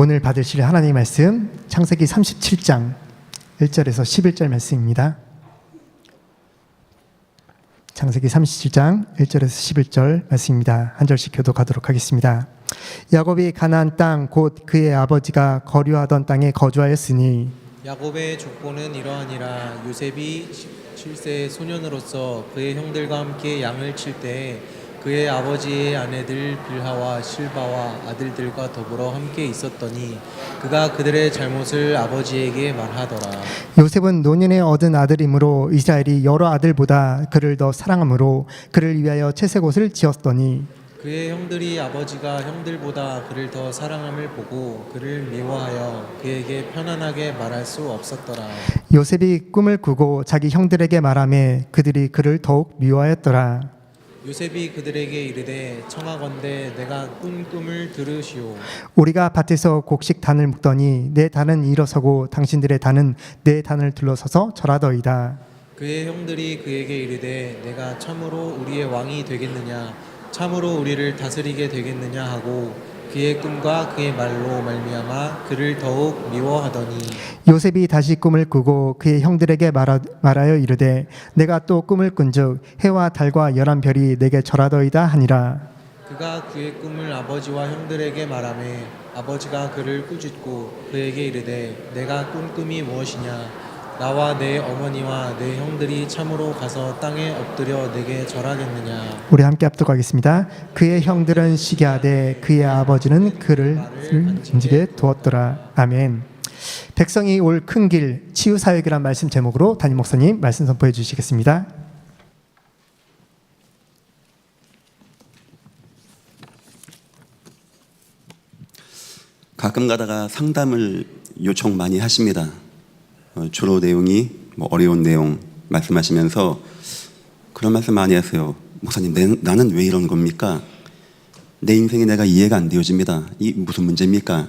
오늘 받으실 하나님의 말씀 창세기 37장 1절에서 11절 말씀입니다. 창세기 37장 1절에서 11절 말씀입니다. 한 절씩 교독하도록 하겠습니다. 야곱이 가나안 땅 곧 그의 아버지가 거류하던 땅에 거주하였으니 야곱의 족보는 이러하니라. 요셉이 7세 소년으로서 그의 형들과 함께 양을 칠 때에 그의 아버지의 아내들 빌하와 실바와 아들들과 더불어 함께 있었더니 그가 그들의 잘못을 아버지에게 말하더라. 요셉은 노년에 얻은 아들이므로 이스라엘이 여러 아들보다 그를 더 사랑하므로 그를 위하여 채색옷을 지었더니 그의 형들이 아버지가 형들보다 그를 더 사랑함을 보고 그를 미워하여 그에게 편안하게 말할 수 없었더라. 요셉이 꿈을 꾸고 자기 형들에게 말하매 그들이 그를 더욱 미워하였더라. 요셉이 그들에게 이르되 청하건대 내가 꾼 꿈을 들으시오. 우리가 밭에서 곡식 단을 묶더니 내 단은 일어서고 당신들의 단은 내 단을 둘러서서 절하더이다. 그의 형들이 그에게 이르되 내가 참으로 우리의 왕이 되겠느냐 참으로 우리를 다스리게 되겠느냐 하고 그의 꿈과 그의 말로 말미암아 그를 더욱 미워하더니 요셉이 다시 꿈을 꾸고 그의 형들에게 말하여 이르되 내가 또 꿈을 꾼즉 해와 달과 열한 별이 내게 절하더이다 하니라. 그가 그의 꿈을 아버지와 형들에게 말하매 아버지가 그를 꾸짖고 그에게 이르되 내가 꾼 꿈이 무엇이냐 나와 내 어머니와 내 형들이 참으로 가서 땅에 엎드려 내게 절하겠느냐. 우리 함께 합독하겠습니다. 그의 형들은 시기하되 그의 아버지는 그를 인직에 두었더라. 아멘. 백성이 올 큰 길 치유사역이란 말씀 제목으로 담임 목사님 말씀 선포해 주시겠습니다. 가끔 가다가 상담을 요청 많이 하십니다. 주로 내용이 어려운 내용 말씀하시면서 그런 말씀 많이 하세요. 목사님, 나는 왜 이런 겁니까? 내 인생이 내가 이해가 안 되어집니다. 이 무슨 문제입니까?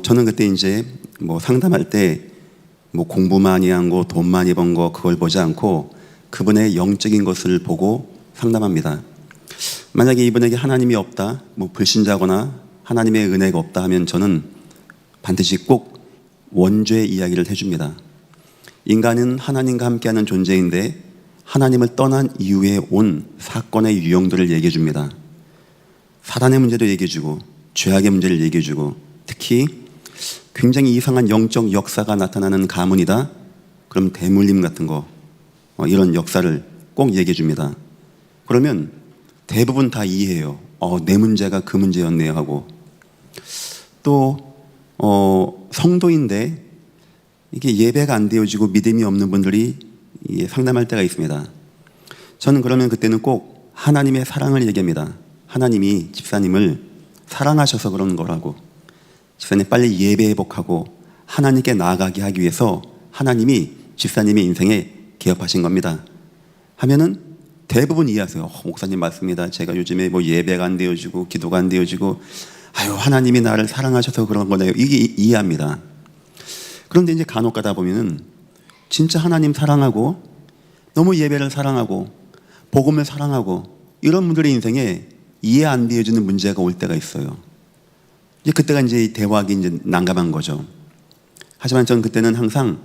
저는 그때 이제 상담할 때 공부 많이 한 거, 돈 많이 번 거 그걸 보지 않고 그분의 영적인 것을 보고 상담합니다. 만약에 이분에게 하나님이 없다, 불신자거나 하나님의 은혜가 없다 하면 저는 반드시 꼭 원죄의 이야기를 해줍니다. 인간은 하나님과 함께하는 존재인데 하나님을 떠난 이후에 온 사건의 유형들을 얘기해줍니다. 사단의 문제도 얘기해주고 죄악의 문제를 얘기해주고 특히 굉장히 이상한 영적 역사가 나타나는 가문이다. 그럼 대물림 같은 거 이런 역사를 꼭 얘기해줍니다. 그러면 대부분 다 이해해요. 내 문제가 그 문제였네요 하고 또 성도인데 이게 예배가 안 되어지고 믿음이 없는 분들이 상담할 때가 있습니다. 저는 그러면 그때는 꼭 하나님의 사랑을 얘기합니다. 하나님이 집사님을 사랑하셔서 그런 거라고. 집사님 빨리 예배 회복하고 하나님께 나아가게 하기 위해서 하나님이 집사님의 인생에 개업하신 겁니다. 하면은 대부분 이해하세요. 목사님 맞습니다. 제가 요즘에 예배가 안 되어지고 기도가 안 되어지고 하나님이 나를 사랑하셔서 그런 거네요. 이게 이해합니다. 그런데 이제 간혹 가다 보면은 진짜 하나님 사랑하고 너무 예배를 사랑하고 복음을 사랑하고 이런 분들의 인생에 이해 안 되어지는 문제가 올 때가 있어요. 이제 그때가 이제 대화하기 이제 난감한 거죠. 하지만 저는 그때는 항상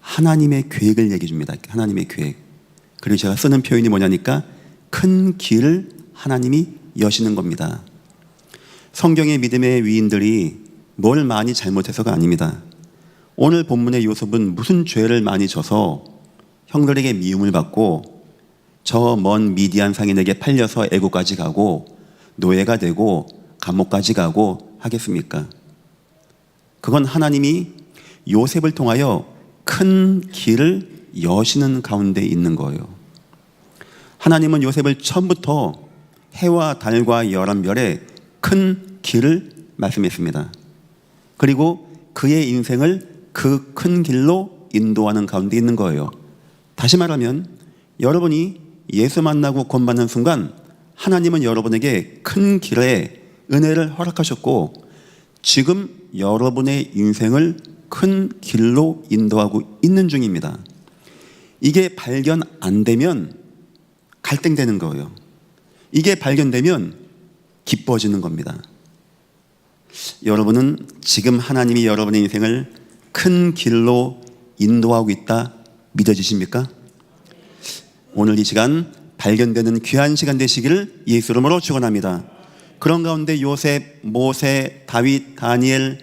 하나님의 계획을 얘기해 줍니다. 하나님의 계획. 그리고 제가 쓰는 표현이 뭐냐니까 큰 길을 하나님이 여시는 겁니다. 성경의 믿음의 위인들이 뭘 많이 잘못해서가 아닙니다. 오늘 본문의 요셉은 무슨 죄를 많이 져서 형들에게 미움을 받고 저 먼 미디안 상인에게 팔려서 애국까지 가고 노예가 되고 감옥까지 가고 하겠습니까? 그건 하나님이 요셉을 통하여 큰 길을 여시는 가운데 있는 거예요. 하나님은 요셉을 처음부터 해와 달과 열한 별의 큰 길을 말씀했습니다. 그리고 그의 인생을 그 큰 길로 인도하는 가운데 있는 거예요. 다시 말하면 여러분이 예수 만나고 구원받는 순간 하나님은 여러분에게 큰 길에 은혜를 허락하셨고 지금 여러분의 인생을 큰 길로 인도하고 있는 중입니다. 이게 발견 안 되면 갈등되는 거예요. 이게 발견되면 기뻐지는 겁니다. 여러분은 지금 하나님이 여러분의 인생을 큰 길로 인도하고 있다 믿어지십니까? 오늘 이 시간 발견되는 귀한 시간 되시기를 예수 이름으로 축원합니다. 그런 가운데 요셉, 모세, 다윗, 다니엘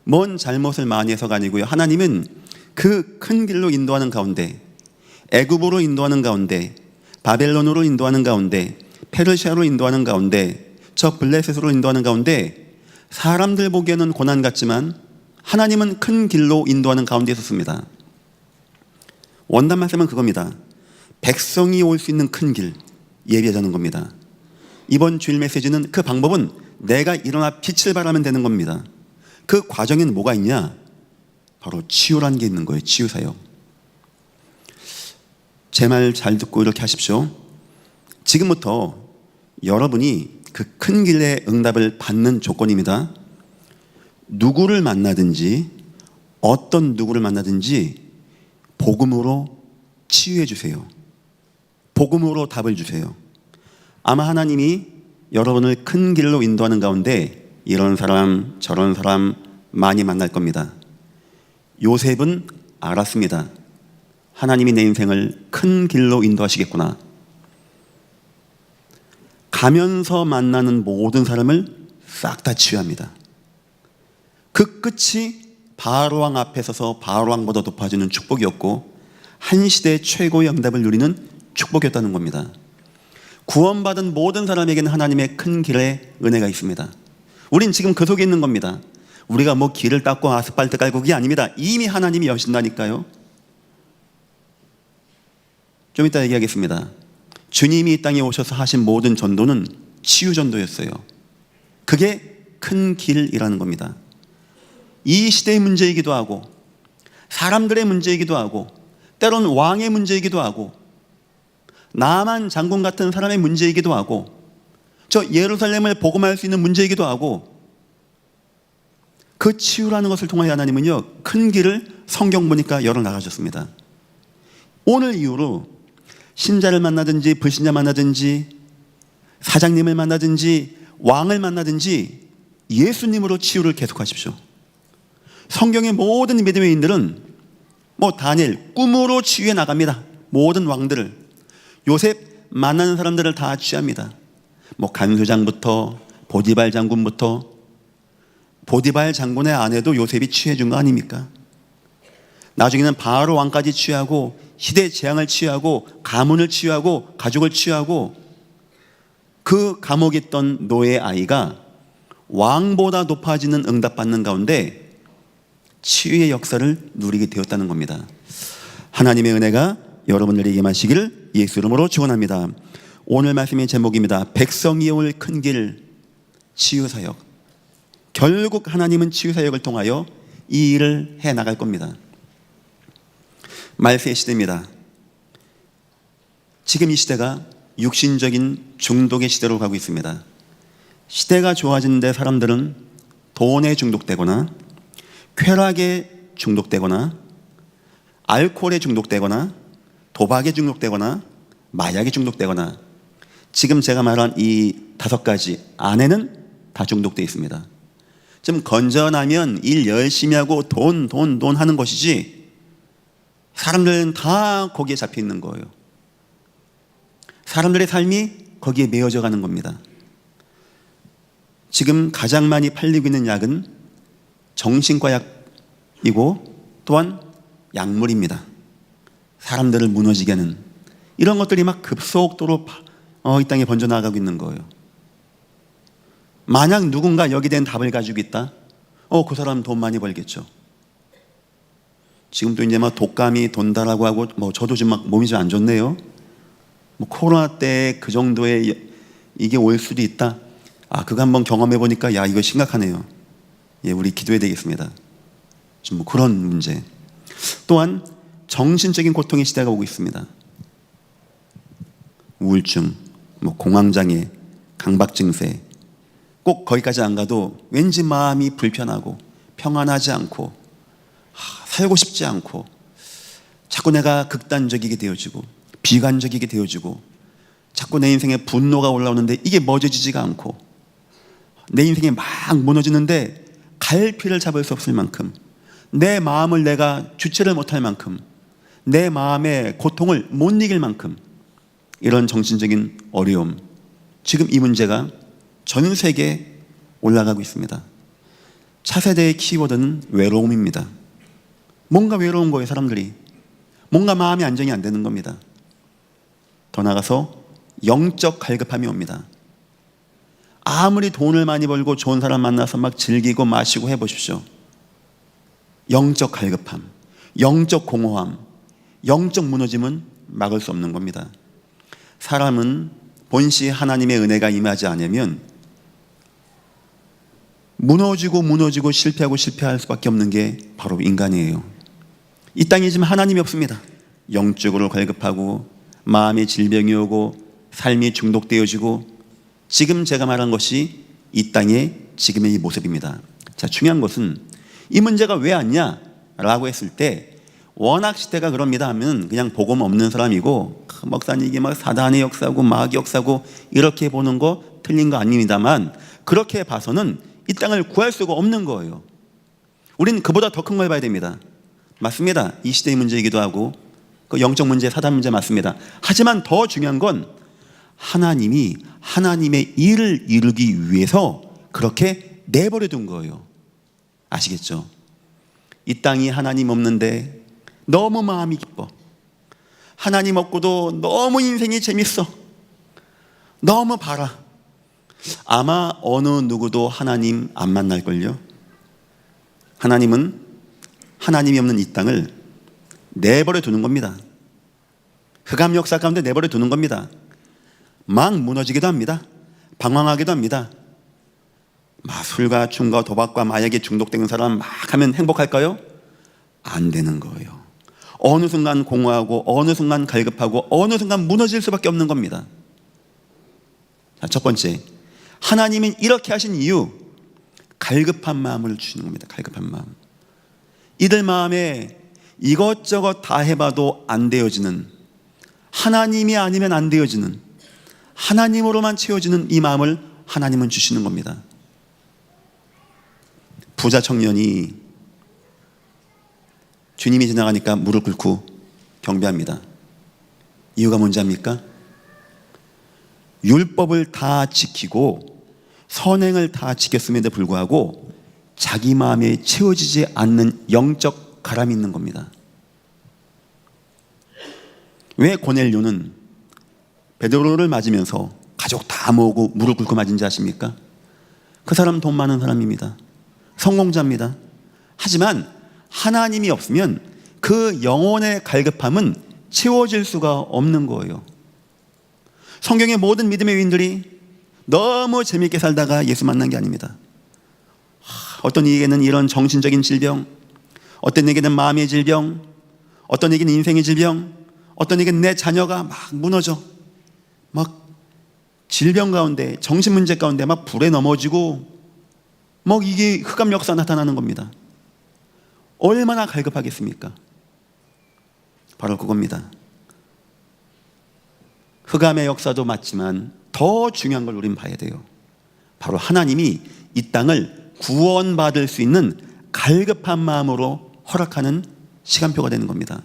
뭔 잘못을 많이 해서가 아니고요. 하나님은 그 큰 길로 인도하는 가운데, 애굽으로 인도하는 가운데, 바벨론으로 인도하는 가운데, 페르시아로 인도하는 가운데, 저 블레셋으로 인도하는 가운데 사람들 보기에는 고난 같지만 하나님은 큰 길로 인도하는 가운데 있었습니다. 원단 말씀은 그겁니다. 백성이 올 수 있는 큰 길, 예비하자는 겁니다. 이번 주일 메시지는 그 방법은 내가 일어나 빛을 발하면 되는 겁니다. 그 과정에는 뭐가 있냐? 바로 치유라는 게 있는 거예요. 치유사역. 제 말 잘 듣고 이렇게 하십시오. 지금부터 여러분이 그 큰 길의 응답을 받는 조건입니다. 누구를 만나든지 어떤 누구를 만나든지 복음으로 치유해 주세요. 복음으로 답을 주세요. 아마 하나님이 여러분을 큰 길로 인도하는 가운데 이런 사람 저런 사람 많이 만날 겁니다. 요셉은 알았습니다. 하나님이 내 인생을 큰 길로 인도하시겠구나. 가면서 만나는 모든 사람을 싹 다 치유합니다. 그 끝이 바로왕 앞에 서서 바로왕보다 높아지는 축복이었고 한 시대 최고의 응답을 누리는 축복이었다는 겁니다. 구원받은 모든 사람에게는 하나님의 큰 길의 은혜가 있습니다. 우린 지금 그 속에 있는 겁니다. 우리가 뭐 길을 닦고 아스팔트 깔고 그게 아닙니다. 이미 하나님이 여신다니까요. 좀 이따 얘기하겠습니다. 주님이 이 땅에 오셔서 하신 모든 전도는 치유 전도였어요. 그게 큰 길이라는 겁니다. 이 시대의 문제이기도 하고 사람들의 문제이기도 하고 때론 왕의 문제이기도 하고 나만 장군 같은 사람의 문제이기도 하고 저 예루살렘을 복음할 수 있는 문제이기도 하고 그 치유라는 것을 통하여 하나님은요 큰 길을 성경 보니까 열어나가셨습니다. 오늘 이후로 신자를 만나든지 불신자 만나든지 사장님을 만나든지 왕을 만나든지 예수님으로 치유를 계속하십시오. 성경의 모든 믿음의 인들은 뭐 다니엘 꿈으로 치유해 나갑니다. 모든 왕들을 요셉 만나는 사람들을 다 취합니다. 뭐 간수장부터 보디발 장군부터 보디발 장군의 아내도 요셉이 취해 준 거 아닙니까? 나중에는 바로 왕까지 취하고 시대 재앙을 취하고 가문을 취하고 가족을 취하고 그 감옥에 있던 노예 아이가 왕보다 높아지는 응답받는 가운데 치유의 역사를 누리게 되었다는 겁니다. 하나님의 은혜가 여러분들에게 임하시기를 예수 이름으로 축원합니다. 오늘 말씀의 제목입니다. 백성이 올 큰 길 치유사역. 결국 하나님은 치유사역을 통하여 이 일을 해나갈 겁니다. 말세의 시대입니다. 지금 이 시대가 육신적인 중독의 시대로 가고 있습니다. 시대가 좋아지는데 사람들은 돈에 중독되거나 쾌락에 중독되거나 알코올에 중독되거나 도박에 중독되거나 마약에 중독되거나 지금 제가 말한 이 5가지 안에는 다 중독되어 있습니다. 좀 건전하면 일 열심히 하고 돈 하는 것이지 사람들은 다 거기에 잡혀 있는 거예요. 사람들의 삶이 거기에 매여져 가는 겁니다. 지금 가장 많이 팔리고 있는 약은 정신과 약이고 또한 약물입니다. 사람들을 무너지게 하는 이런 것들이 막 급속도로 이 땅에 번져나가고 있는 거예요. 만약 누군가 여기에 대한 답을 가지고 있다? 그 사람 돈 많이 벌겠죠. 지금도 이제 막 독감이 돈다라고 하고 저도 지금 막 몸이 좀 안 좋네요. 코로나 때 그 정도의 이게 올 수도 있다. 그거 한번 경험해 보니까 이거 심각하네요. 우리 기도해야 되겠습니다. 좀 그런 문제. 또한 정신적인 고통의 시대가 오고 있습니다. 우울증, 공황장애, 강박 증세. 꼭 거기까지 안 가도 왠지 마음이 불편하고 평안하지 않고 살고 싶지 않고 자꾸 내가 극단적이게 되어지고 비관적이게 되어지고 자꾸 내 인생에 분노가 올라오는데 이게 멎어지지가 않고 내 인생이 막 무너지는데 갈피를 잡을 수 없을 만큼, 내 마음을 내가 주체를 못할 만큼, 내 마음의 고통을 못 이길 만큼 이런 정신적인 어려움, 지금 이 문제가 전 세계에 올라가고 있습니다. 차세대의 키워드는 외로움입니다. 뭔가 외로운 거예요. 사람들이 뭔가 마음이 안정이 안 되는 겁니다. 더 나아가서 영적 갈급함이 옵니다. 아무리 돈을 많이 벌고 좋은 사람 만나서 막 즐기고 마시고 해보십시오. 영적 갈급함, 영적 공허함, 영적 무너짐은 막을 수 없는 겁니다. 사람은 본시 하나님의 은혜가 임하지 않으면 무너지고 실패할 수밖에 없는 게 바로 인간이에요. 이 땅에 지금 하나님이 없습니다. 영적으로 갈급하고 마음의 질병이 오고 삶이 중독되어지고, 지금 제가 말한 것이 이 땅의 지금의 이 모습입니다. 자, 중요한 것은 이 문제가 왜 왔냐 라고 했을 때, 워낙 시대가 그럽니다 하면 그냥 복음 없는 사람이고, 목사님 이게 막 사단의 역사고 마귀 역사고 이렇게 보는 거 틀린 거 아닙니다만, 그렇게 봐서는 이 땅을 구할 수가 없는 거예요. 우리는 그보다 더 큰 걸 봐야 됩니다. 맞습니다. 이 시대의 문제이기도 하고 그 영적 문제, 사단 문제 맞습니다. 하지만 더 중요한 건 하나님이 하나님의 일을 이루기 위해서 그렇게 내버려 둔 거예요. 아시겠죠? 이 땅이 하나님 없는데 너무 마음이 기뻐. 하나님 없고도 너무 인생이 재밌어. 너무 바라. 아마 어느 누구도 하나님 안 만날걸요. 하나님은 하나님이 없는 이 땅을 내버려 두는 겁니다. 흑암 역사 가운데 내버려 두는 겁니다. 막 무너지기도 합니다. 방황하기도 합니다. 술과 춤과 도박과 마약에 중독되는 사람 막 하면 행복할까요? 안 되는 거예요. 어느 순간 공허하고 어느 순간 갈급하고 어느 순간 무너질 수밖에 없는 겁니다. 자, 첫 번째, 하나님은 이렇게 하신 이유, 갈급한 마음을 주시는 겁니다. 갈급한 마음. 이들 마음에 이것저것 다 해봐도 안 되어지는, 하나님이 아니면 안 되어지는, 하나님으로만 채워지는 이 마음을 하나님은 주시는 겁니다. 부자 청년이 주님이 지나가니까 무릎 꿇고 경배합니다. 이유가 뭔지 압니까? 율법을 다 지키고 선행을 다 지켰음에도 불구하고 자기 마음에 채워지지 않는 영적 가람이 있는 겁니다. 왜 고넬료는 베드로를 맞으면서 가족 다 모으고 무릎 꿇고 맞은지 아십니까? 그 사람 돈 많은 사람입니다. 성공자입니다. 하지만 하나님이 없으면 그 영혼의 갈급함은 채워질 수가 없는 거예요. 성경의 모든 믿음의 위인들이 너무 재미있게 살다가 예수 만난 게 아닙니다. 어떤 이에게는 이런 정신적인 질병, 어떤 이에게는 마음의 질병, 어떤 이에게는 인생의 질병, 어떤 이에게는 내 자녀가 막 무너져, 막 질병 가운데, 정신 문제 가운데 막 불에 넘어지고, 막 이게 흑암 역사 나타나는 겁니다. 얼마나 갈급하겠습니까? 바로 그겁니다. 흑암의 역사도 맞지만 더 중요한 걸 우린 봐야 돼요. 바로 하나님이 이 땅을 구원받을 수 있는 갈급한 마음으로 허락하는 시간표가 되는 겁니다.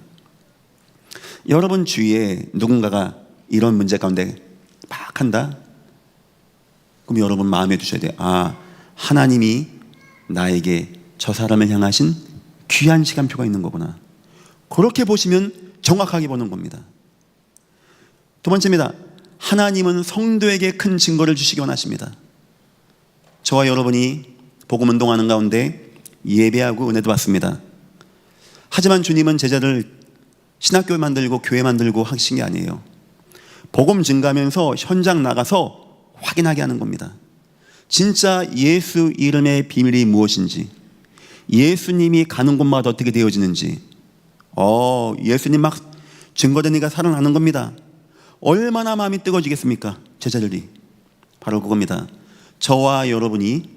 여러분 주위에 누군가가 이런 문제 가운데 막 한다? 그럼 여러분 마음에 두셔야 돼요. 아, 하나님이 나에게 저 사람을 향하신 귀한 시간표가 있는 거구나. 그렇게 보시면 정확하게 보는 겁니다. 두 번째입니다. 하나님은 성도에게 큰 증거를 주시기 원하십니다. 저와 여러분이 복음 운동하는 가운데 예배하고 은혜도 받습니다. 하지만 주님은 제자들 신학교 만들고 교회 만들고 하신 게 아니에요. 복음 증가하면서 현장 나가서 확인하게 하는 겁니다. 진짜 예수 이름의 비밀이 무엇인지, 예수님이 가는 곳마다 어떻게 되어지는지, 예수님 막 증거되니까 살아나는 겁니다. 얼마나 마음이 뜨거워지겠습니까? 제자들이. 바로 그겁니다. 저와 여러분이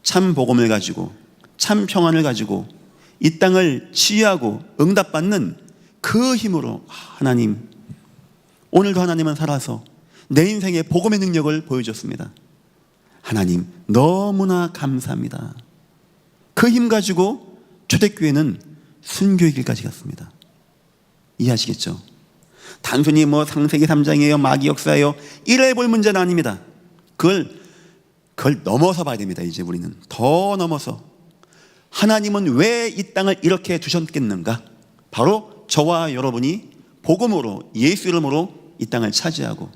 참 복음을 가지고 참 평안을 가지고 이 땅을 치유하고 응답받는 그 힘으로, 하나님, 오늘도 하나님은 살아서 내 인생의 복음의 능력을 보여줬습니다. 하나님 너무나 감사합니다. 그 힘 가지고 초대교회는 순교의 길까지 갔습니다. 이해하시겠죠? 단순히 뭐 창세기 3장이에요, 마귀 역사예요, 이래 볼 문제는 아닙니다. 그걸 넘어서 봐야 됩니다. 이제 우리는 더 넘어서 하나님은 왜 이 땅을 이렇게 두셨겠는가? 바로 저와 여러분이 복음으로, 예수 이름으로 이 땅을 차지하고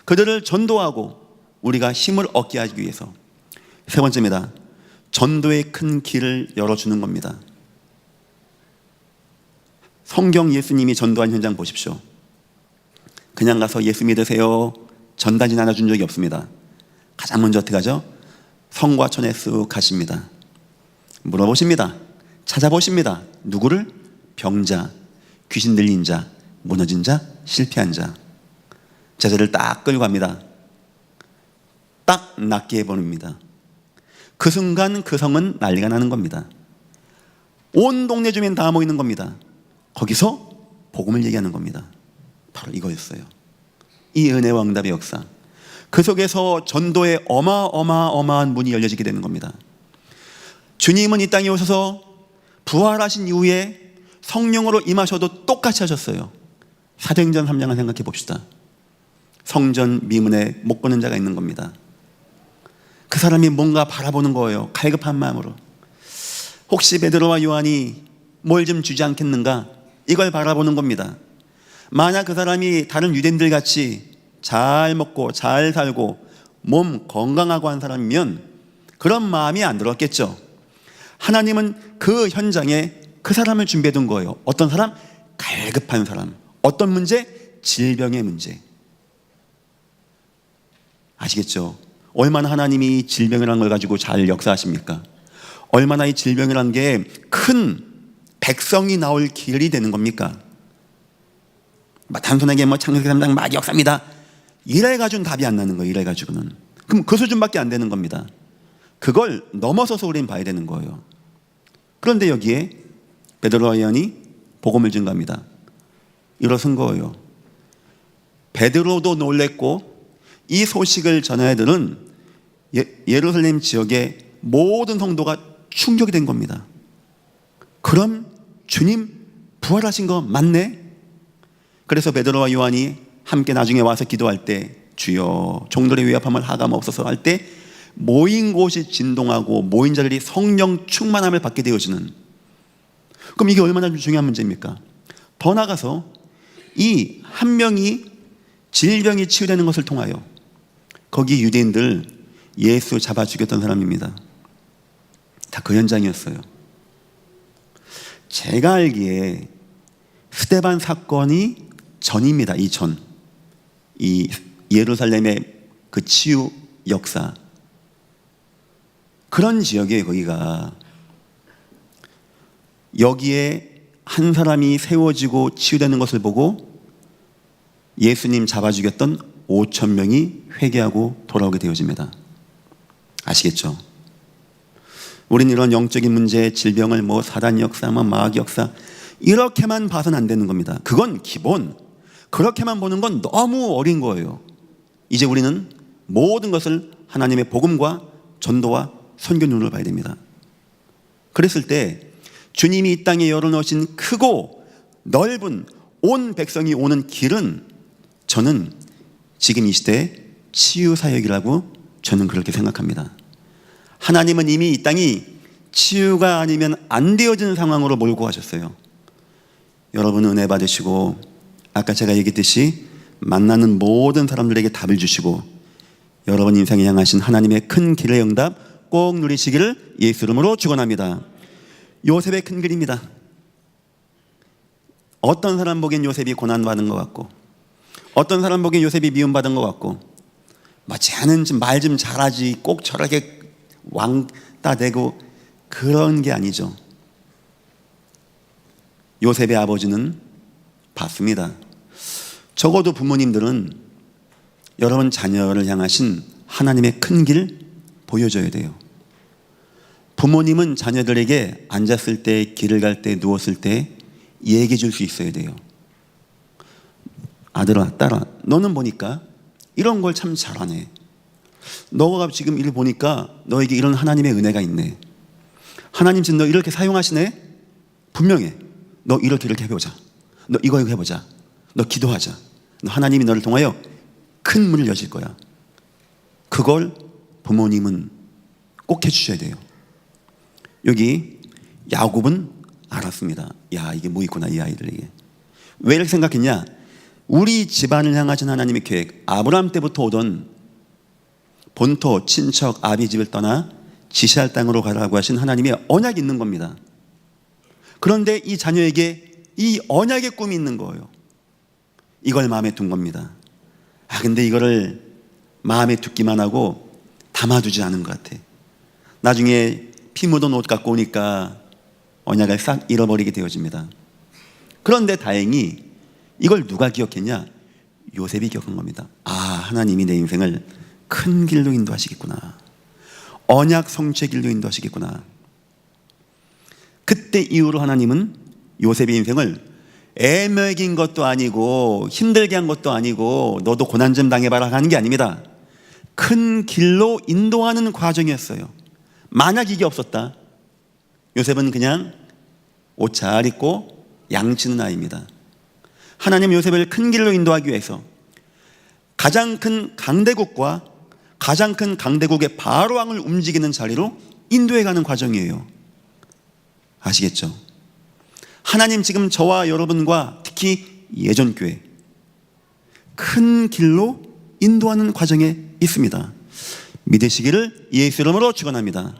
그들을 전도하고 우리가 힘을 얻게 하기 위해서. 세 번째입니다. 전도의 큰 길을 열어주는 겁니다. 성경 예수님이 전도한 현장 보십시오. 그냥 가서 예수 믿으세요, 전단지 나눠준 적이 없습니다. 가장 먼저 어떻게 하죠? 성과 촌에 쑥 가십니다. 물어보십니다. 찾아보십니다. 누구를? 병자, 귀신 들린 자, 무너진 자, 실패한 자. 제자를 딱 끌고 갑니다. 딱 낫게 해버립니다. 그 순간 그 성은 난리가 나는 겁니다. 온 동네 주민 다 모이는 겁니다. 거기서 복음을 얘기하는 겁니다. 바로 이거였어요. 이 은혜와 응답의 역사. 그 속에서 전도의 어마어마한 문이 열려지게 되는 겁니다. 주님은 이 땅에 오셔서 부활하신 이후에 성령으로 임하셔도 똑같이 하셨어요. 사도행전 3장을 생각해 봅시다. 성전 미문에 못 거는 자가 있는 겁니다. 그 사람이 뭔가 바라보는 거예요. 갈급한 마음으로. 혹시 베드로와 요한이 뭘 좀 주지 않겠는가? 이걸 바라보는 겁니다. 만약 그 사람이 다른 유대인들 같이 잘 먹고 잘 살고 몸 건강하고 한 사람이면 그런 마음이 안 들었겠죠. 하나님은 그 현장에 그 사람을 준비해 둔 거예요. 어떤 사람? 갈급한 사람. 어떤 문제? 질병의 문제. 아시겠죠? 얼마나 하나님이 질병이라는 걸 가지고 잘 역사하십니까? 얼마나 이 질병이라는 게 큰 백성이 나올 길이 되는 겁니까? 단순하게 뭐 창세기 3장 마귀 역사입니다, 이래 가지고는 답이 안 나는 거예요. 이래 가지고는. 그럼 그 수준밖에 안 되는 겁니다. 그걸 넘어서서 우리는 봐야 되는 거예요. 그런데 여기에 베드로와 요한이 복음을 증거합니다. 일어선 거예요. 베드로도 놀랬고 이 소식을 전해야 되는 예루살렘 지역의 모든 성도가 충격이 된 겁니다. 그럼 주님 부활하신 거 맞네? 그래서 베드로와 요한이 함께 나중에 와서 기도할 때 주여 종들의 위협함을 하감없어서 할 때 모인 곳이 진동하고 모인 자들이 성령 충만함을 받게 되어지는. 그럼 이게 얼마나 중요한 문제입니까? 더 나아가서 이 한 명이 질병이 치유되는 것을 통하여 거기 유대인들 예수 잡아 죽였던 사람입니다. 다 그 현장이었어요. 제가 알기에 스데반 사건이 전입니다. 이 전. 이 예루살렘의 그 치유 역사. 그런 지역이에요. 거기가. 여기에 한 사람이 세워지고 치유되는 것을 보고 예수님 잡아 죽였던 5천 명이 회개하고 돌아오게 되어집니다. 아시겠죠? 우린 이런 영적인 문제, 질병을 뭐 사단 역사, 뭐 마귀 역사 이렇게만 봐서는 안 되는 겁니다. 그건 기본. 그렇게만 보는 건 너무 어린 거예요. 이제 우리는 모든 것을 하나님의 복음과 전도와 선교 눈으로 봐야 됩니다. 그랬을 때 주님이 이 땅에 열어놓으신 크고 넓은 온 백성이 오는 길은 저는 지금 이 시대의 치유사역이라고 저는 그렇게 생각합니다. 하나님은 이미 이 땅이 치유가 아니면 안 되어지는 상황으로 몰고 가셨어요. 여러분 은혜 받으시고 아까 제가 얘기했듯이 만나는 모든 사람들에게 답을 주시고 여러분 인생에 향하신 하나님의 큰 길의 응답 꼭 누리시기를 예수 이름으로 축원합니다. 요셉의 큰 길입니다. 어떤 사람 보기엔 요셉이 고난받은 것 같고 어떤 사람 보기엔 요셉이 미움받은 것 같고 쟤는 말 좀 잘하지 꼭 저렇게 왕따 되고 그런 게 아니죠. 요셉의 아버지는 봤습니다. 적어도 부모님들은 여러분 자녀를 향하신 하나님의 큰 길 보여줘야 돼요. 부모님은 자녀들에게 앉았을 때, 길을 갈 때, 누웠을 때 얘기해 줄 수 있어야 돼요. 아들아, 딸아, 너는 보니까 이런 걸 참 잘하네. 너가 지금 일 보니까 너에게 이런 하나님의 은혜가 있네. 하나님 지금 너 이렇게 사용하시네? 분명해. 너 이렇게 해보자. 너 이거 해보자. 너 기도하자. 너 하나님이 너를 통하여 큰 문을 여실 거야. 그걸 부모님은 꼭 해주셔야 돼요. 여기 야곱은 알았습니다. 야, 이게 뭐 있구나, 이 아이들에게. 왜 이렇게 생각했냐? 우리 집안을 향하신 하나님의 계획, 아브라함 때부터 오던 본토, 친척, 아비 집을 떠나 지시할 땅으로 가라고 하신 하나님의 언약이 있는 겁니다. 그런데 이 자녀에게 이 언약의 꿈이 있는 거예요. 이걸 마음에 둔 겁니다. 근데 이거를 마음에 두기만 하고 담아두지 않은 것 같아. 나중에 피 묻은 옷 갖고 오니까 언약을 싹 잃어버리게 되어집니다. 그런데 다행히 이걸 누가 기억했냐? 요셉이 기억한 겁니다. 하나님이 내 인생을 큰 길로 인도하시겠구나. 언약 성취의 길로 인도하시겠구나. 그때 이후로 하나님은 요셉의 인생을 애매긴 것도 아니고 힘들게 한 것도 아니고 너도 고난 좀 당해봐라 하는 게 아닙니다. 큰 길로 인도하는 과정이었어요. 만약 이게 없었다, 요셉은 그냥 옷 잘 입고 양치는 아이입니다. 하나님 요셉을 큰 길로 인도하기 위해서 가장 큰 강대국과 가장 큰 강대국의 바로왕을 움직이는 자리로 인도해 가는 과정이에요. 아시겠죠? 하나님 지금 저와 여러분과 특히 예전교회 큰 길로 인도하는 과정에 있습니다. 믿으시기를 예수 이름으로 축원합니다.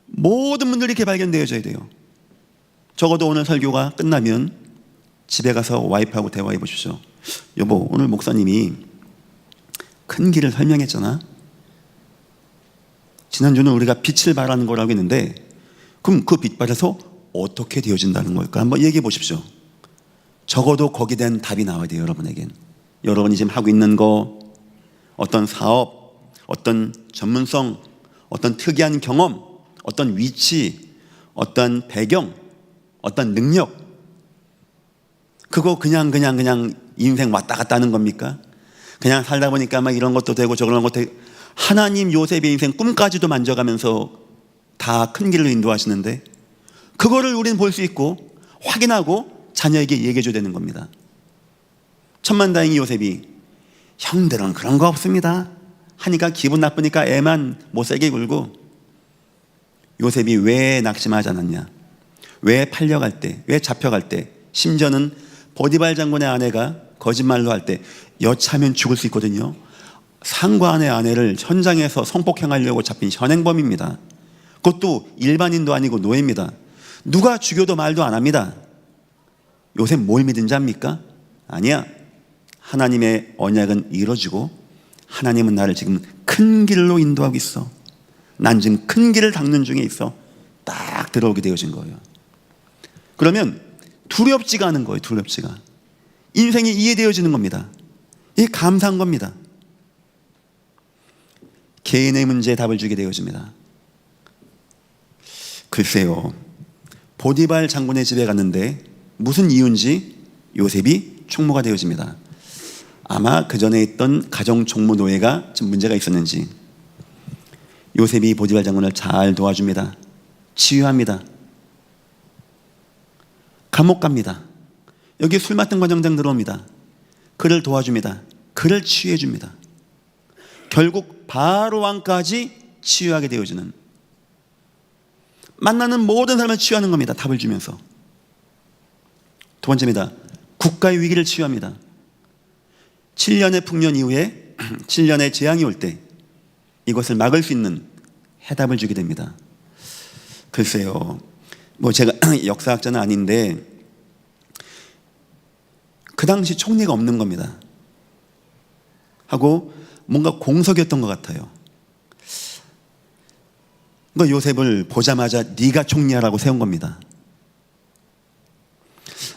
모든 분들이 이렇게 발견되어져야 돼요. 적어도 오늘 설교가 끝나면 집에 가서 와이프하고 대화해 보십시오. 여보, 오늘 목사님이 큰 길을 설명했잖아. 지난주는 우리가 빛을 발하는 거라고 했는데 그럼 그 빛 발에서 어떻게 되어진다는 걸까? 한번 얘기해 보십시오. 적어도 거기에 대한 답이 나와야 돼요. 여러분에겐. 여러분이 지금 하고 있는 거, 어떤 사업, 어떤 전문성, 어떤 특이한 경험, 어떤 위치, 어떤 배경, 어떤 능력, 그거 그냥 인생 왔다 갔다 하는 겁니까? 그냥 살다 보니까 막 이런 것도 되고 저런 것도 되고. 하나님 요셉의 인생 꿈까지도 만져가면서 다 큰 길로 인도하시는데 그거를 우리는 볼 수 있고 확인하고 자녀에게 얘기해 줘야 되는 겁니다. 천만다행히 요셉이 형들은 그런 거 없습니다 하니까 기분 나쁘니까 애만 못살게 굴고, 요셉이 왜 낙심하지 않았냐? 왜 팔려갈 때, 왜 잡혀갈 때, 심지어는 보디발 장군의 아내가 거짓말로 할 때 여차하면 죽을 수 있거든요. 상관의 아내를 현장에서 성폭행하려고 잡힌 현행범입니다. 그것도 일반인도 아니고 노예입니다. 누가 죽여도 말도 안 합니다. 요셉 뭘 믿은지 압니까? 아니야. 하나님의 언약은 이루어지고 하나님은 나를 지금 큰 길로 인도하고 있어. 난 지금 큰 길을 닦는 중에 있어. 딱 들어오게 되어진 거예요. 그러면 두렵지가 않은 거예요. 두렵지가. 인생이 이해되어지는 겁니다. 이게 감사한 겁니다. 개인의 문제에 답을 주게 되어집니다. 글쎄요, 보디발 장군의 집에 갔는데 무슨 이유인지 요셉이 총무가 되어집니다. 아마 그 전에 있던 가정총무노예가 좀 문제가 있었는지 요셉이 보디발 장군을 잘 도와줍니다. 치유합니다. 감옥 갑니다. 여기 술 맡은 관장장 들어옵니다. 그를 도와줍니다. 그를 치유해 줍니다. 결국 바로왕까지 치유하게 되어지는, 만나는 모든 사람을 치유하는 겁니다. 답을 주면서. 두 번째입니다. 국가의 위기를 치유합니다. 7년의 풍년 이후에 7년의 재앙이 올 때 이것을 막을 수 있는 해답을 주게 됩니다. 글쎄요, 뭐 제가 역사학자는 아닌데 그 당시 총리가 없는 겁니다. 하고 뭔가 공석이었던 것 같아요. 그러니까 요셉을 보자마자 네가 총리하라고 세운 겁니다.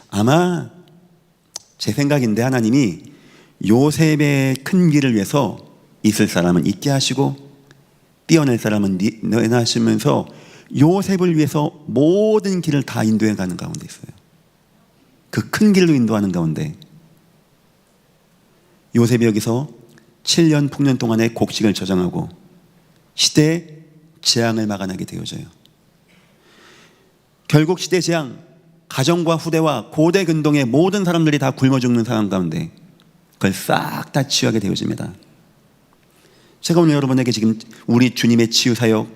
아마 제 생각인데 하나님이 요셉의 큰 길을 위해서 있을 사람은 있게 하시고 뛰어낼 사람은 내놔시면서 요셉을 위해서 모든 길을 다 인도해 가는 가운데 있어요. 그 큰 길로 인도하는 가운데 요셉이 여기서 7년 풍년 동안의 곡식을 저장하고 시대의 재앙을 막아내게 되어져요. 결국 시대 재앙, 가정과 후대와 고대 근동의 모든 사람들이 다 굶어 죽는 상황 가운데 그걸 싹 다 치유하게 되어집니다. 제가 오늘 여러분에게 지금 우리 주님의 치유 사역,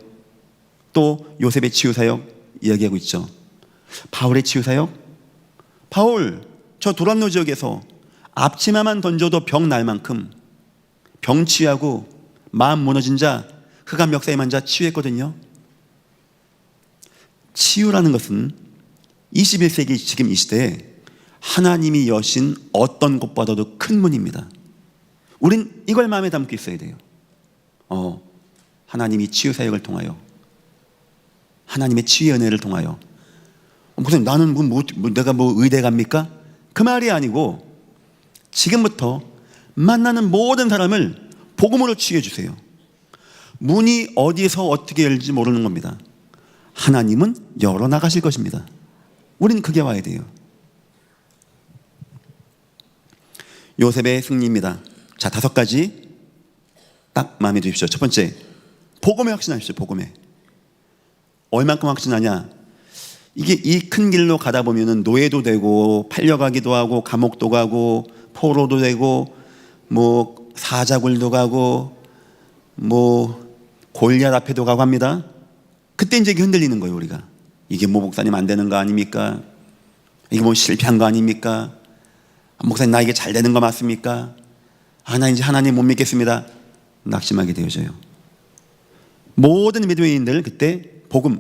또 요셉의 치유 사역 이야기하고 있죠. 바울의 치유 사역, 바울 저 도란노 지역에서 앞치마만 던져도 병 날 만큼 병 치유하고 마음 무너진 자, 흑암 역사에 만자 치유했거든요. 치유라는 것은 21세기 지금 이 시대에 하나님이 여신 어떤 곳보다도 큰 문입니다. 우린 이걸 마음에 담고 있어야 돼요. 하나님이 치유 사역을 통하여, 하나님의 치유의 은혜를 통하여, 목사님 나는 내가 의대 갑니까? 그 말이 아니고 지금부터 만나는 모든 사람을 복음으로 치유해 주세요. 문이 어디서 어떻게 열릴지 모르는 겁니다. 하나님은 열어나가실 것입니다. 우리는 그게 와야 돼요. 요셉의 승리입니다. 자, 5가지 딱 마음에 두십시오. 첫 번째, 복음에 확신하십시오. 복음에. 얼만큼 확신하냐? 이게 이 큰 길로 가다 보면은 노예도 되고 팔려가기도 하고 감옥도 가고 포로도 되고 뭐 사자굴도 가고 뭐 골리앗 앞에도 가고 합니다. 그때 이제 흔들리는 거예요. 우리가 이게 뭐 목사님 안 되는 거 아닙니까? 이게 뭐 실패한 거 아닙니까? 목사님 나 이게 잘 되는 거 맞습니까? 나 이제 하나님 못 믿겠습니다. 낙심하게 되어져요. 모든 믿음인들 그때 복음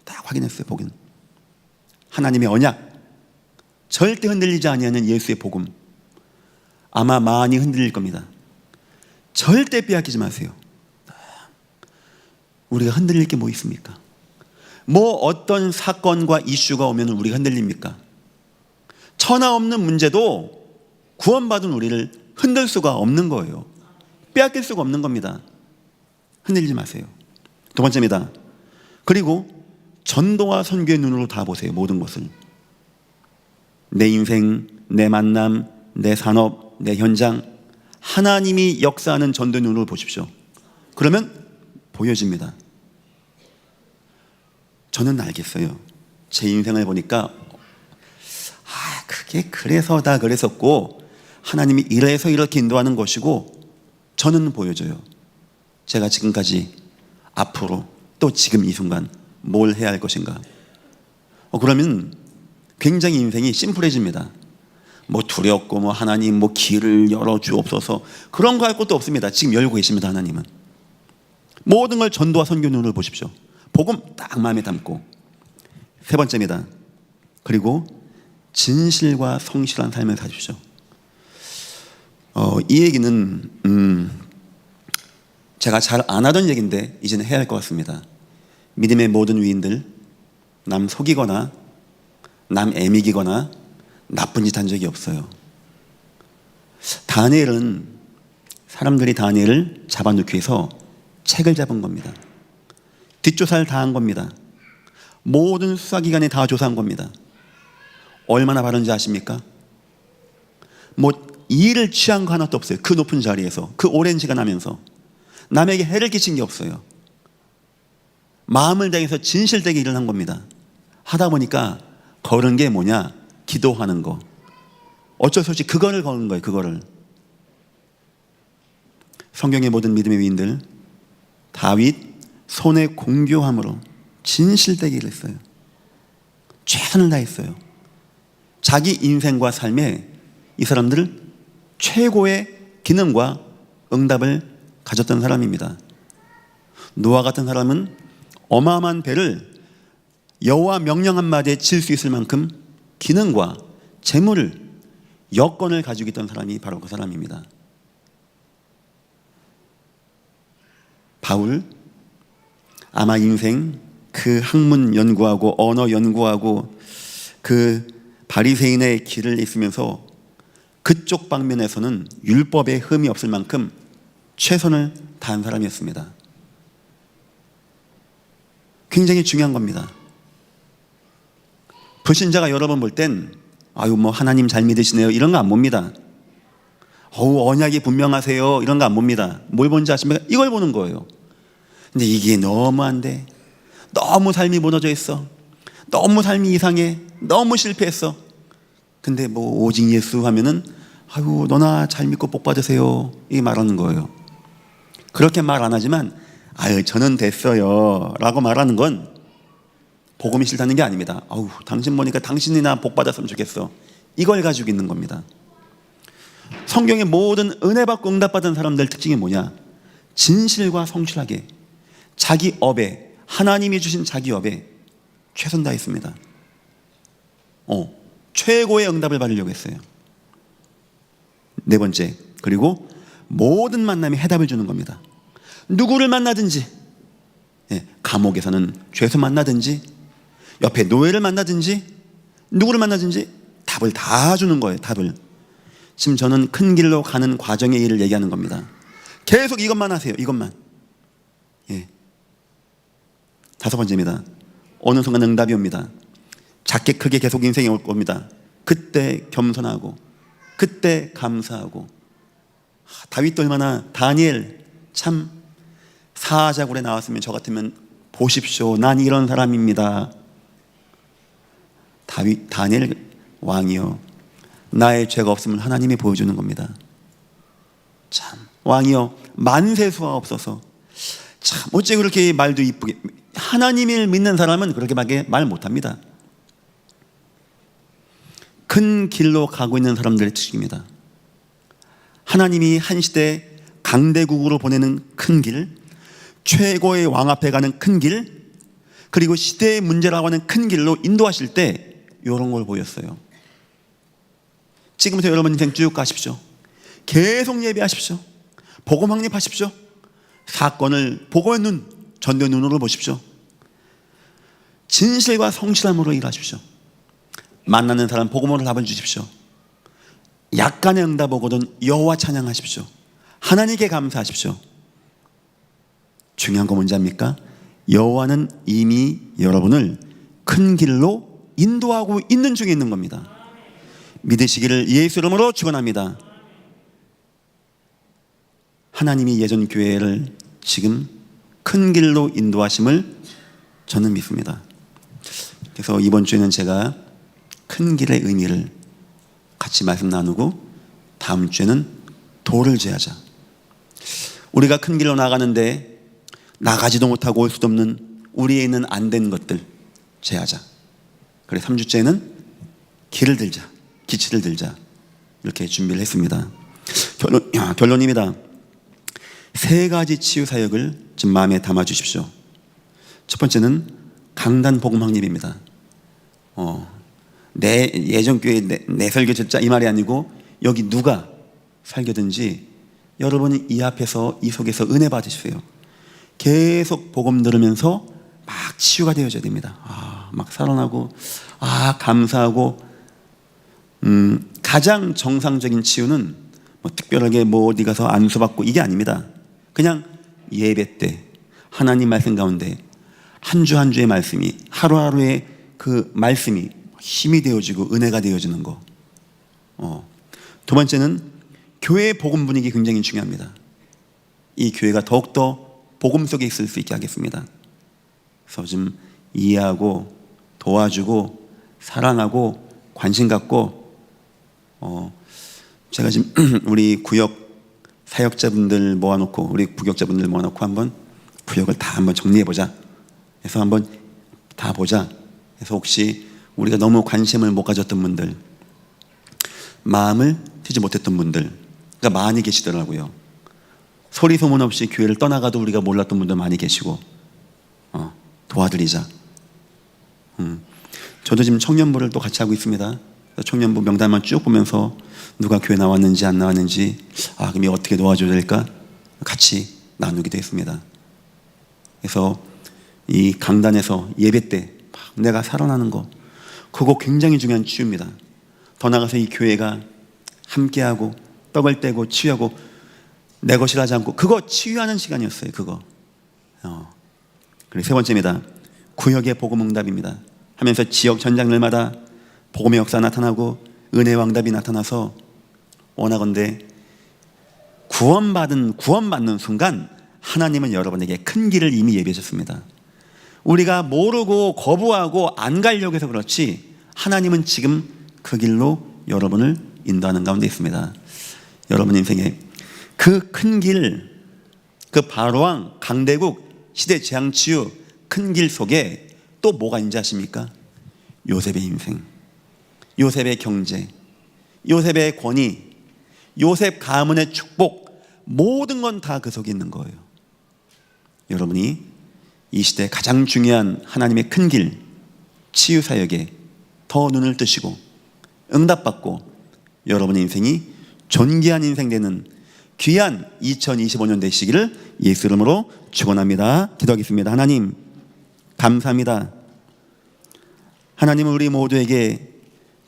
딱 확인했어요. 복음, 하나님의 언약, 절대 흔들리지 아니하는 예수의 복음. 아마 많이 흔들릴 겁니다. 절대 빼앗기지 마세요. 우리가 흔들릴 게 뭐 있습니까? 뭐 어떤 사건과 이슈가 오면 우리가 흔들립니까? 천하 없는 문제도 구원받은 우리를 흔들 수가 없는 거예요. 빼앗길 수가 없는 겁니다. 흔들리지 마세요. 두 번째입니다. 그리고 전도와 선교의 눈으로 다 보세요. 모든 것을. 내 인생, 내 만남, 내 산업, 내 현장, 하나님이 역사하는 전도의 눈으로 보십시오. 그러면 보여집니다. 저는 알겠어요. 제 인생을 보니까 그게 그래서 다 그랬었고 하나님이 이래서 이렇게 인도하는 것이고 저는 보여져요. 제가 지금까지 앞으로 또 지금 이 순간 뭘 해야 할 것인가. 그러면 굉장히 인생이 심플해집니다. 뭐 두렵고 뭐 하나님 뭐 길을 열어 주옵소서 그런 거 할 것도 없습니다. 지금 열고 계십니다. 하나님은 모든 걸 전도와 선교 눈으로 보십시오. 복음 딱 마음에 담고. 세 번째입니다. 그리고 진실과 성실한 삶을 사십시오. 이 얘기는 제가 잘 안 하던 얘기인데 이제는 해야 할 것 같습니다. 믿음의 모든 위인들 남 속이거나 남 애미기거나 나쁜 짓 한 적이 없어요. 다니엘은 사람들이 다니엘을 잡아놓기 위해서 책을 잡은 겁니다. 뒷조사를 다 한 겁니다. 모든 수사기관에 다 조사한 겁니다. 얼마나 바른지 아십니까? 뭐 일을 취한 거 하나도 없어요. 그 높은 자리에서 그 오랜 시간 하면서 남에게 해를 끼친 게 없어요. 마음을 다해서 진실되게 일을 한 겁니다. 하다 보니까 걸은 게 뭐냐? 기도하는 거. 어쩔 수 없이 그거를 걸은 거예요. 그거를. 성경의 모든 믿음의 위인들 다윗 손에 공교함으로 진실되게 일했어요. 최선을 다했어요. 자기 인생과 삶에 이 사람들을 최고의 기능과 응답을 가졌던 사람입니다. 노아 같은 사람은 어마어마한 배를 여호와 명령 한마디에 칠 수 있을 만큼 기능과 재물을 여건을 가지고 있던 사람이 바로 그 사람입니다. 바울 아마 인생 그 학문 연구하고 언어 연구하고 그 바리새인의 길을 있으면서 그쪽 방면에서는 율법에 흠이 없을 만큼 최선을 다한 사람이었습니다. 굉장히 중요한 겁니다. 불신자가 여러 번 볼 땐 뭐 하나님 잘 믿으시네요 이런 거 안 봅니다. 언약이 분명하세요 이런 거 안 봅니다. 뭘 보는지 아십니까? 이걸 보는 거예요. 근데 이게 너무 안 돼. 너무 삶이 무너져 있어. 너무 삶이 이상해. 너무 실패했어. 근데 뭐 오직 예수 하면은 아유 너나 잘 믿고 복 받으세요 이 말하는 거예요. 그렇게 말 안 하지만 아유 저는 됐어요 라고 말하는 건 복음이 싫다는 게 아닙니다. 아우 당신 보니까 당신이나 복 받았으면 좋겠어. 이걸 가지고 있는 겁니다. 성경의 모든 은혜 받고 응답 받은 사람들 특징이 뭐냐? 진실과 성실하게 자기 업에, 하나님이 주신 자기 업에 최선 다했습니다. 최고의 응답을 받으려고 했어요. 네 번째, 그리고 모든 만남에 해답을 주는 겁니다. 누구를 만나든지, 감옥에서는 죄수 만나든지, 옆에 노예를 만나든지, 누구를 만나든지 답을 다 주는 거예요. 답을. 지금 저는 큰 길로 가는 과정의 일을 얘기하는 겁니다. 계속 이것만 하세요. 이것만. 다섯 번째입니다. 어느 순간 응답이 옵니다. 작게 크게 계속 인생이 올 겁니다. 그때 겸손하고 그때 감사하고. 다윗도 얼마나, 다니엘 참 사자굴에 나왔으면 저 같으면 보십시오 난 이런 사람입니다. 다니엘 왕이요 나의 죄가 없음을 하나님이 보여주는 겁니다. 참 왕이요 만세 수하옵소서. 참 어째 그렇게 말도 이쁘게. 하나님을 믿는 사람은 그렇게밖에 말 못합니다. 큰 길로 가고 있는 사람들의 특징입니다. 하나님이 한 시대 강대국으로 보내는 큰 길, 최고의 왕 앞에 가는 큰 길, 그리고 시대의 문제라고 하는 큰 길로 인도하실 때 이런 걸 보였어요. 지금부터 여러분 인생 쭉 가십시오. 계속 예배하십시오. 복음 확립하십시오. 사건을 복음의 눈, 전도의 눈으로 보십시오. 진실과 성실함으로 일하십시오. 만나는 사람 복음으로 답을 주십시오. 약간의 응답 오거든 여호와 찬양하십시오. 하나님께 감사하십시오. 중요한 거 뭔지 압니까? 여호와는 이미 여러분을 큰 길로 인도하고 있는 중에 있는 겁니다. 믿으시기를 예수 이름으로 축원합니다. 하나님이 예전 교회를 지금 큰 길로 인도하심을 저는 믿습니다. 그래서 이번 주에는 제가 큰 길의 의미를 같이 말씀 나누고, 다음 주에는 도를 제하자. 우리가 큰 길로 나가는데 나가지도 못하고 올 수도 없는 우리에 있는 안 된 것들 제하자. 그래 3주째는 길을 들자, 기치를 들자, 이렇게 준비를 했습니다. 결론입니다. 세 가지 치유 사역을 좀 마음에 담아 주십시오. 첫 번째는 강단 복음 확립입니다. 내 예전 교회 내 설교 듣자 이 말이 아니고, 여기 누가 설교든지 여러분이 이 앞에서 이 속에서 은혜 받으세요. 계속 복음 들으면서 막 치유가 되어져야 됩니다. 막 살아나고, 감사하고. 가장 정상적인 치유는 뭐 특별하게 뭐 어디 가서 안수받고 이게 아닙니다. 그냥 예배 때 하나님 말씀 가운데 한 주 한 주의 말씀이, 하루하루의 그 말씀이 힘이 되어지고 은혜가 되어지는 거. 두 번째는 교회의 복음 분위기 굉장히 중요합니다. 이 교회가 더욱더 복음 속에 있을 수 있게 하겠습니다. 그래서 좀 이해하고 도와주고 사랑하고 관심 갖고, 제가 지금 우리 구역 사역자분들 모아놓고, 우리 부역자분들 모아놓고 한번 구역을 다 한번 정리해보자. 그래서 한번 다 보자. 그래서 혹시 우리가 너무 관심을 못 가졌던 분들, 마음을 트지 못했던 분들, 그러니까 많이 계시더라고요. 소리 소문 없이 교회를 떠나가도 우리가 몰랐던 분들 많이 계시고, 도와드리자. 저도 지금 청년부를 또 같이 하고 있습니다. 청년부 명단만 쭉 보면서 누가 교회 나왔는지 안 나왔는지, 그럼 이거 어떻게 도와줘야 될까 같이 나누기도 했습니다. 그래서 이 강단에서 예배 때 내가 살아나는 거, 그거 굉장히 중요한 치유입니다. 더 나아가서 이 교회가 함께하고 떡을 떼고 치유하고 내 것이라 하지 않고, 그거 치유하는 시간이었어요. 그거. 그리고 세 번째입니다. 구역의 복음 응답입니다. 하면서 지역 전장들마다 복음의 역사 나타나고 은혜의 응답이 나타나서, 원하건대 구원받는 순간 하나님은 여러분에게 큰 길을 이미 예비하셨습니다. 우리가 모르고 거부하고 안 가려고 해서 그렇지 하나님은 지금 그 길로 여러분을 인도하는 가운데 있습니다. 여러분 인생에 그 큰 길, 그 바로왕, 강대국, 시대 재앙치유 큰 길 속에 또 뭐가 있는지 아십니까? 요셉의 인생, 요셉의 경제, 요셉의 권위, 요셉 가문의 축복, 모든 건 다 그 속에 있는 거예요. 여러분이 이 시대 가장 중요한 하나님의 큰 길, 치유 사역에 더 눈을 뜨시고 응답받고 여러분의 인생이 존귀한 인생 되는 귀한 2025년 되시기를 예수 이름으로 축원합니다. 기도하겠습니다. 하나님 감사합니다. 하나님은 우리 모두에게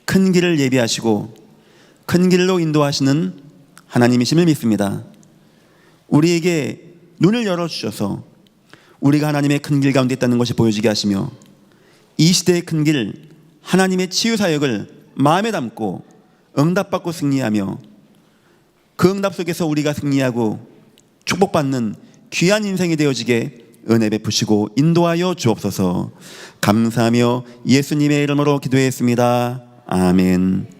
큰 길을 예비하시고 큰 길로 인도하시는 하나님이심을 믿습니다. 우리에게 눈을 열어주셔서 우리가 하나님의 큰 길 가운데 있다는 것이 보여지게 하시며 이 시대의 큰 길, 하나님의 치유 사역을 마음에 담고 응답받고 승리하며 그 응답 속에서 우리가 승리하고 축복받는 귀한 인생이 되어지게 은혜 베푸시고 인도하여 주옵소서. 감사하며 예수님의 이름으로 기도했습니다. 아멘.